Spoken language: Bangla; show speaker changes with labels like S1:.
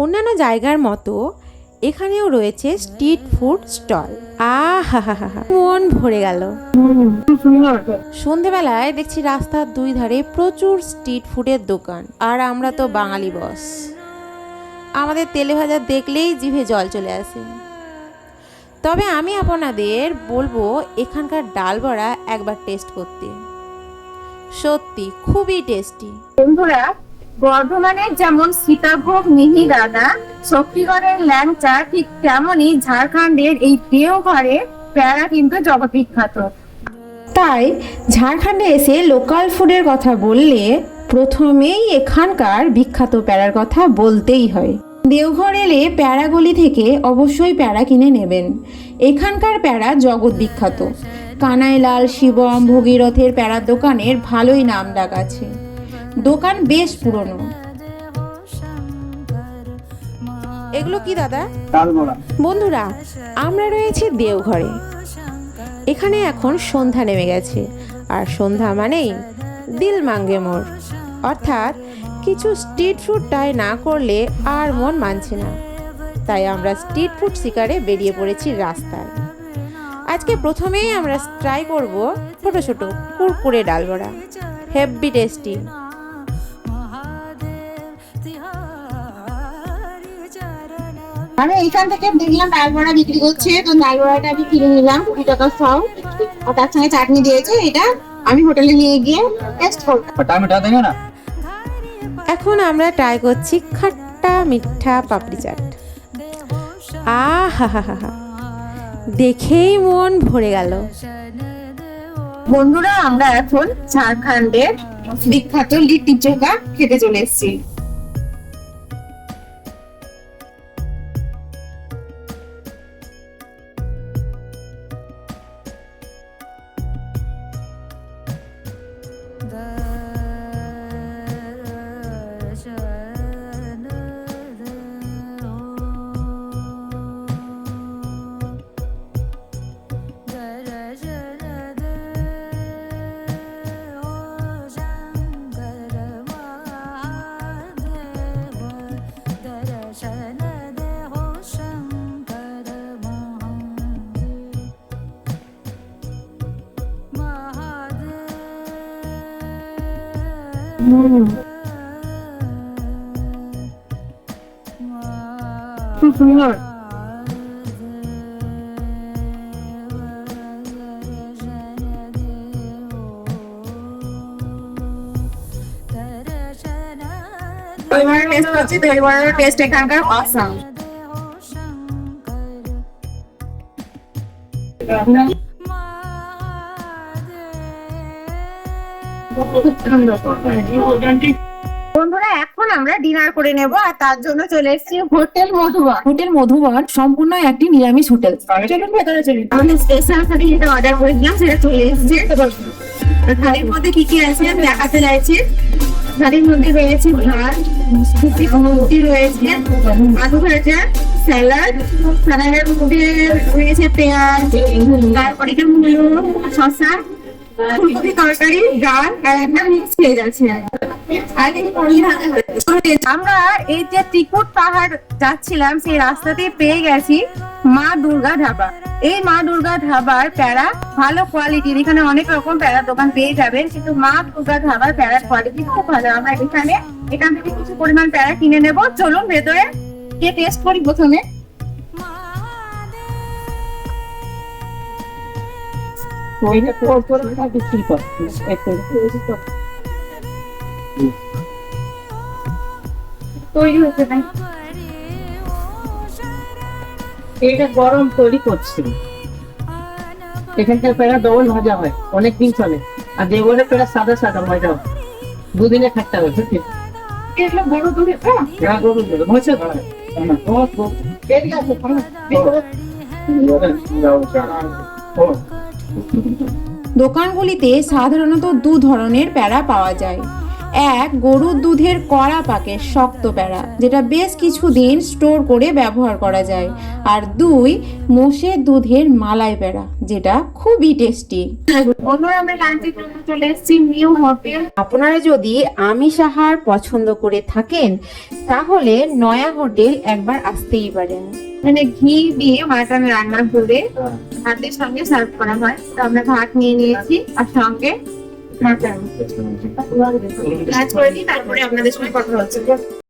S1: অন্যান্য জায়গার মতো এখানেও রয়েছে স্ট্রিট ফুড স্টল। আহা হা হা, মন ভরে গেল। সন্ধেবেলায় দেখছি রাস্তার দুই ধারে প্রচুর স্ট্রিট ফুডের দোকান, আর আমরা তো বাঙালি বস, আমাদের তেলে ভাজা দেখলেই জিভে জল চলে আসে। তবে আমি আপনাদের বলবো এখানকার ডাল বড়া একবার টেস্ট করতে, সত্যি খুবই টেস্টি।
S2: বন্ধুরা, বর্ধমানের যেমন সীতাভোগ মিহিদানা, শক্তিগড়ের ল্যাংচা, ঠিক তেমনই ঝাড়খণ্ডের এই দেওঘরে প্যারা কিন্তু জগৎ বিখ্যাত।
S1: তাই ঝাড়খণ্ডে এসে লোকাল ফুডের কথা বললে প্রথমেই এখানকার বিখ্যাত প্যারার কথা বলতেই হয়। দেওঘর এলে প্যারাগলি থেকে অবশ্যই প্যারা কিনে নেবেন। এখানকার প্যারা জগৎ বিখ্যাত। কানাইলাল, শিবম, ভগীরথের প্যারার দোকানের ভালোই নাম ডাক আছে। দোকান বেশ পুরনো। এগুলো কি দাদা? বন্ধুরা, আমরা রয়েছি দেওঘরে। এখানে এখন সন্ধ্যা নেমে গেছে, আর সন্ধ্যা মানেই দিল মাঙ্গে মোর, অর্থাৎ কিছু স্ট্রিট ফুড ট্রাই না করলে আর মন মানছে না। তাই আমরা স্ট্রিট ফুড শিকারে বেরিয়ে পড়েছি রাস্তায়। আজকে প্রথমেই আমরা ট্রাই করব ছোট ছোট কুরকুরে ডাল বড়া, হেভি টেস্টি।
S2: আমি এইখান থেকে দেখলাম ডাল বড়া বিক্রি করছে, তো ডাল বড়াটা আমি কিনে নিলাম 20 টাকা সব, আর তার সঙ্গে চাটনি দিয়েছে। এটা আমি হোটেলে নিয়ে গিয়ে টেস্ট করব।
S1: এখন আমরা ট্রাই করছি খাট্টা মিঠা পাপড়ি চাট। আহা হা হা হা, দেখেই মন ভরে গেল।
S2: বন্ধুরা, আমরা এখন ঝাড়খণ্ডের বিখ্যাত লিট্টি চোখা খেতে চলে এসেছি। খুব সুন্দর। দইবড়ার টেস্ট হচ্ছে, দইবড়ার টেস্ট এখানকার অসাম। বন্ধুরা, এখন আমরা ডিনার করে নেব, আর তার জন্য চলে এসেছি হোটেল মধুবন।
S1: হোটেল মধুবন সম্পূর্ণ একটি নিরামিষ হোটেল।
S2: চলুন ভেতরে চলুন। আমি স্পেশাল থালি যেটা অর্ডার করেছিলাম সেটা চলে এসেছে। থালির মধ্যে কি কি আছে আমি দেখাতে চাইছি। থালির মধ্যে রয়েছে ভাত, রুটি রয়েছে, আলু ভাজা, স্যালাড, স্যালাডের মধ্যে রয়েছে পেঁয়াজ, তারপরে মূলো, শসা, ফুলকপি তরকারি, ডাল, আর একটা মিক্স ভেজ আছে। আমরা এই যে ত্রিকুট পাহাড় যাচ্ছিলাম, সেই রাস্তাতে পেয়ে গেছি মা দুর্গা ধাবা। এই মা দুর্গা ধাবার প্যারা ভালো কোয়ালিটির। এখানে অনেক রকম প্যারার দোকান পেয়ে যাবেন, কিন্তু মা দুর্গা ধাবার প্যারার কোয়ালিটি খুব ভালো। আমরা এখান থেকে কিছু পরিমাণ প্যারা কিনে নেব। চলুন ভেতরে গিয়ে টেস্ট করি প্রথমে। তৈরি হচ্ছে না,
S3: এটা গরম তৈরি করছি। এখানকার পেড়া ডবল ভাজা হয়, অনেকদিন চলে। আর দেওঘরের পেড়া সাদা সাদা ময়দা, দুদিনে খাটতে হবে।
S2: এগুলো বড় দূরে
S1: দোকানগুলিতে সাধারণত দু ধরনের প্যারা পাওয়া যায়। এক, গরুর দুধের কড়া পাকের শক্ত প্যাড়া, যেটা বেশ কিছুদিন স্টোর করে ব্যবহার করা যায়। আর 2, মোষের দুধের মালাই প্যাড়া, যেটা খুবই টেস্টি।
S2: বন্ধুরা আমরা লাঞ্চের জন্য চলে এসেছি নিউ হোটেল।
S1: আপনারা যদি আমিষ আহার পছন্দ করে থাকেন তাহলে নয়া হোটেল একবার আসতেই পারেন।
S2: মানে ঘি দিয়ে মাটন রান্না করে ভাতের সঙ্গে সার্ভ করা হয়। তো আমরা ভাত নিয়ে নিয়েছি আর সঙ্গে মাটন। লাঞ্চ করে নিই, তারপরে আপনাদের সঙ্গে কথা হচ্ছে।